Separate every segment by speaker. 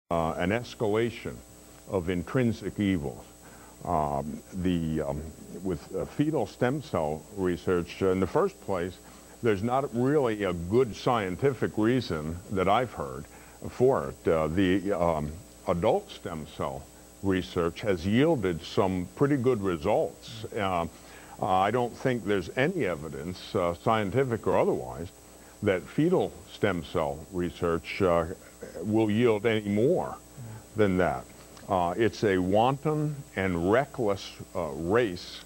Speaker 1: an escalation of intrinsic evils. With fetal stem cell research, in the first place, there's not really a good scientific reason that I've heard for it. The adult stem cell research has yielded some pretty good results. I don't think there's any evidence, scientific or otherwise, that fetal stem cell research will yield any more than that. It's a wanton and reckless race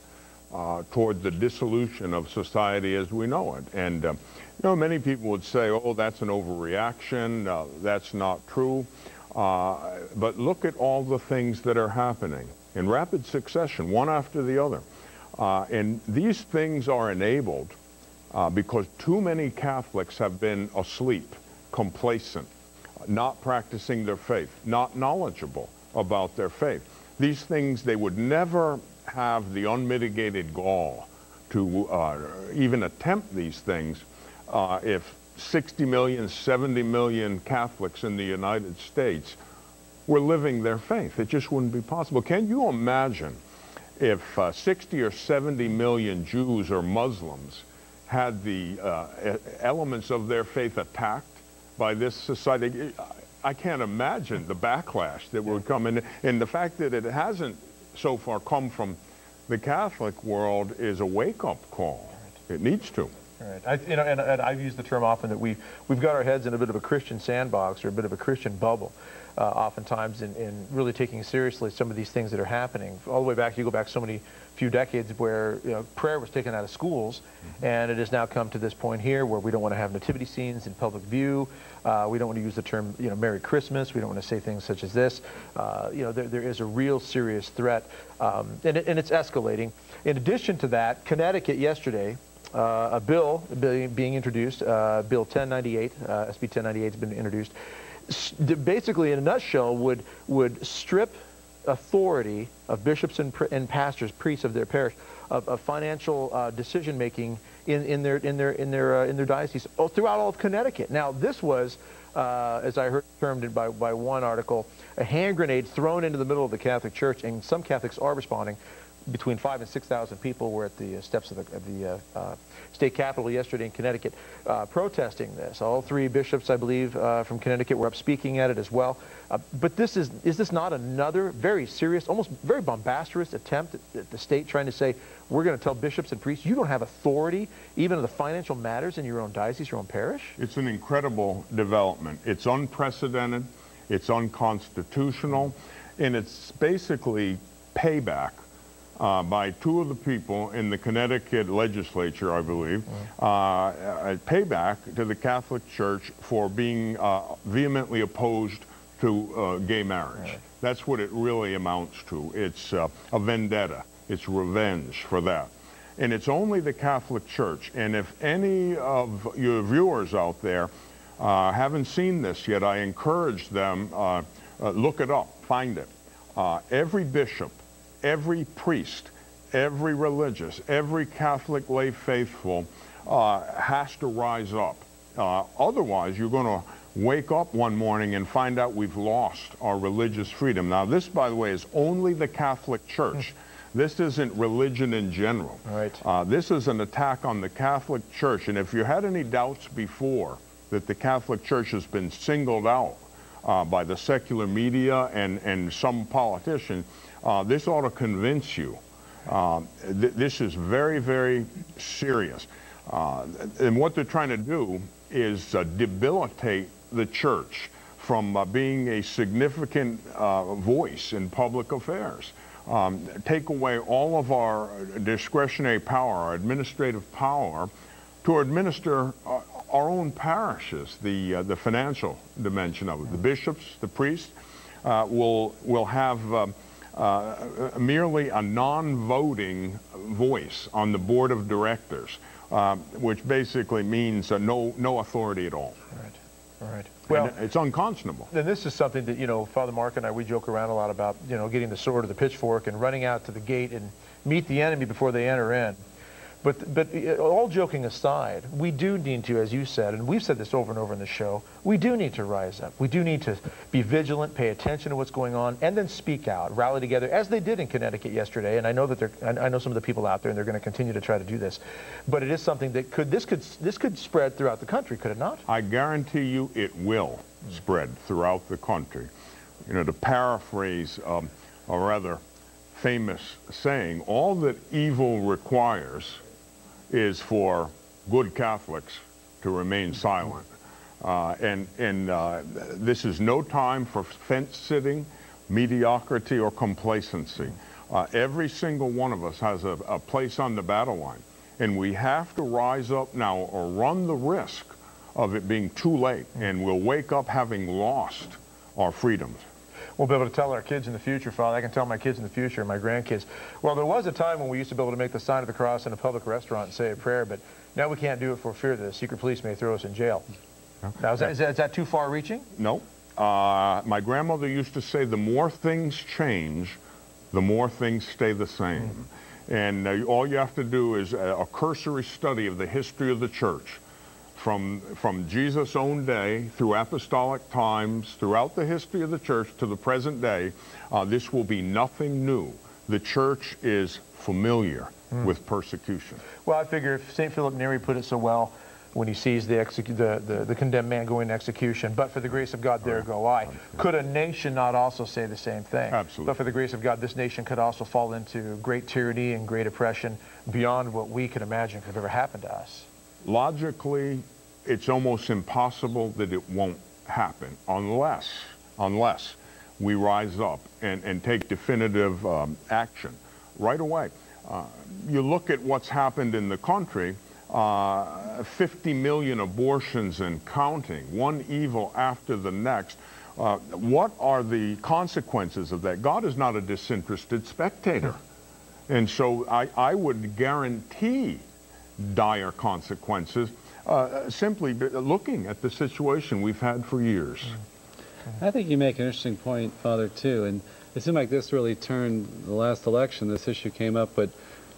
Speaker 1: toward the dissolution of society as we know it. And you know, many people would say, oh, that's an overreaction, that's not true. But look at all the things that are happening in rapid succession, one after the other. And these things are enabled because too many Catholics have been asleep, complacent, not practicing their faith, not knowledgeable about their faith. These things, they would never have the unmitigated gall to even attempt these things if 60 million, 70 million Catholics in the United States were living their faith. It just wouldn't be possible. Can you imagine if 60 or 70 million Jews or Muslims had the elements of their faith attacked by this society? I can't imagine the backlash that would come in. And the fact that it hasn't so far come from the Catholic world is a wake-up call. It needs to.
Speaker 2: Right. And I've used the term often that we've got our heads in a bit of a Christian sandbox or a bit of a Christian bubble, oftentimes in really taking seriously some of these things that are happening. All the way back, you go back so many few decades where prayer was taken out of schools, and it has now come to this point here where we don't want to have nativity scenes in public view. We don't want to use the term Merry Christmas. We don't want to say things such as this. There is a real serious threat, and it's escalating. In addition to that, Connecticut yesterday, a bill being introduced, Bill 1098, SB 1098 has been introduced. Basically, in a nutshell, would strip authority of bishops and pastors, priests of their parish, of financial decision making in their diocese throughout all of Connecticut. Now, this was, as I heard termed by one article, a hand grenade thrown into the middle of the Catholic Church, and some Catholics are responding. Between 5,000 and 6,000 people were at the steps of the state capitol yesterday in Connecticut protesting this. All three bishops, I believe, from Connecticut were up speaking at it as well. But is this not another very serious, almost very bombastic attempt at the state trying to say, we're going to tell bishops and priests, you don't have authority even in the financial matters in your own diocese, your own parish? It's
Speaker 1: an incredible development. It's unprecedented, it's unconstitutional, and it's basically payback by two of the people in the Connecticut legislature, I believe, payback to the Catholic Church for being vehemently opposed to gay marriage. Right. That's what it really amounts to. It's a vendetta. It's revenge for that. And it's only the Catholic Church. And if any of your viewers out there haven't seen this yet, I encourage them, look it up, find it. Every bishop, every priest, every religious, every Catholic lay faithful has to rise up. Otherwise, you're going to wake up one morning and find out we've lost our religious freedom. Now, this, by the way, is only the Catholic Church. This isn't religion in general. Right. This is an attack on the Catholic Church. And if you had any doubts before that the Catholic Church has been singled out by the secular media and some politicians, this ought to convince you. This is very, very serious. And what they're trying to do is debilitate the church from being a significant voice in public affairs. Take away all of our discretionary power, our administrative power, to administer our own parishes, the financial dimension of it. The bishops, the priests will have merely a non-voting voice on the board of directors, which basically means no authority at all. Right. All right. Well, and it's unconscionable.
Speaker 2: And this is something that, Father Mark and I, we joke around a lot about, getting the sword or the pitchfork and running out to the gate and meet the enemy before they enter in. But all joking aside, we do need to, as you said, and we've said this over and over in the show, we do need to rise up. We do need to be vigilant, pay attention to what's going on, and then speak out, rally together, as they did in Connecticut yesterday. And I know that I know some of the people out there, and they're going to continue to try to do this. But it is something that this could spread throughout the country, could it not? I
Speaker 1: guarantee you it will spread throughout the country. You know, to paraphrase a rather famous saying, all that evil requires is for good Catholics to remain silent. This is no time for fence-sitting, mediocrity, or complacency. Every single one of us has a place on the battle line, and we have to rise up now or run the risk of it being too late, and we'll wake up having lost our freedoms.
Speaker 2: We'll be able to tell our kids in the future, Father. I can tell my kids in the future, my grandkids. Well, there was a time when we used to be able to make the sign of the cross in a public restaurant and say a prayer, but now we can't do it for fear that the secret police may throw us in jail. Now, is that too far reaching?
Speaker 1: No. My grandmother used to say the more things change, the more things stay the same. And all you have to do is a cursory study of the history of the church. From Jesus' own day, through apostolic times, throughout the history of the church to the present day, this will be nothing new. The church is familiar with persecution. Well,
Speaker 2: I figure if St. Philip Neri put it so well when he sees the condemned man going to execution, but for the grace of God, there go I. Could a nation not also say the same thing?
Speaker 1: Absolutely.
Speaker 2: But for the grace of God, this nation could also fall into great tyranny and great oppression beyond what we could imagine could have ever happened to us.
Speaker 1: Logically, it's almost impossible that it won't happen unless we rise up and take definitive action right away. You look at what's happened in the country, 50 million abortions and counting, one evil after the next. What are the consequences of that? God is not a disinterested spectator. And so I would guarantee dire consequences simply looking at the situation we've had for years.
Speaker 3: I think you make an interesting point, Father, too. And it seemed like this really turned the last election. This issue came up, but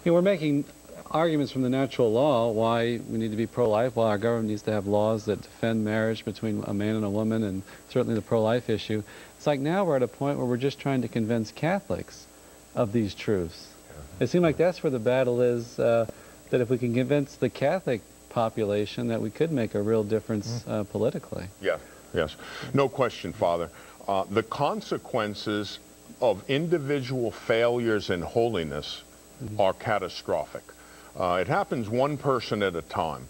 Speaker 3: you know, we're making arguments from the natural law why we need to be pro-life, why our government needs to have laws that defend marriage between a man and a woman, and certainly the pro-life issue. It's like now we're at a point where we're just trying to convince Catholics of these truths. It seems like that's where the battle is, that if we can convince the Catholic population that we could make a real difference politically.
Speaker 1: Yeah, yes. No question, Father. The consequences of individual failures in holiness are catastrophic. It happens one person at a time.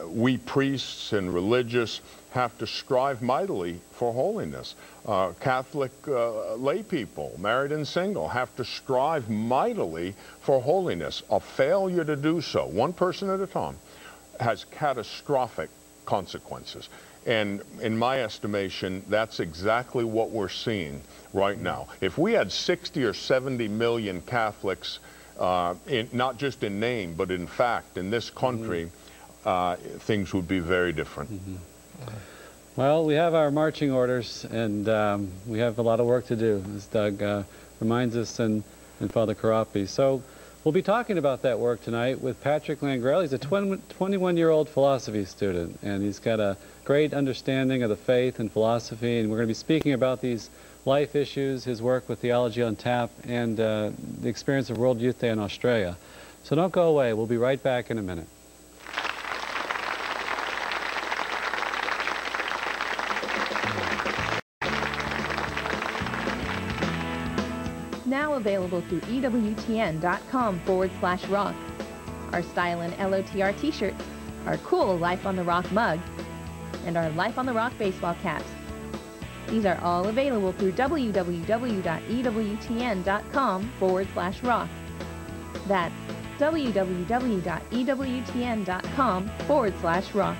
Speaker 1: We priests and religious have to strive mightily for holiness. Catholic lay people, married and single, have to strive mightily for holiness. A failure to do so, one person at a time, has catastrophic consequences. And in my estimation, that's exactly what we're seeing right now. If we had 60 or 70 million Catholics, not just in name, but in fact, in this country, things would be very different.
Speaker 3: Well, we have our marching orders, and we have a lot of work to do, as Doug reminds us, and Father Corapi. So we'll be talking about that work tonight with Patrick Langrell. He's a 21-year-old philosophy student, and he's got a great understanding of the faith and philosophy, and we're going to be speaking about these life issues, his work with Theology on Tap, and the experience of World Youth Day in Australia. So don't go away. We'll be right back in a minute.
Speaker 4: Now available through EWTN.com/rock. Our Style and LOTR t-shirts, our cool Life on the Rock mug, and our Life on the Rock baseball caps. These are all available through www.EWTN.com/rock. That's www.EWTN.com/rock.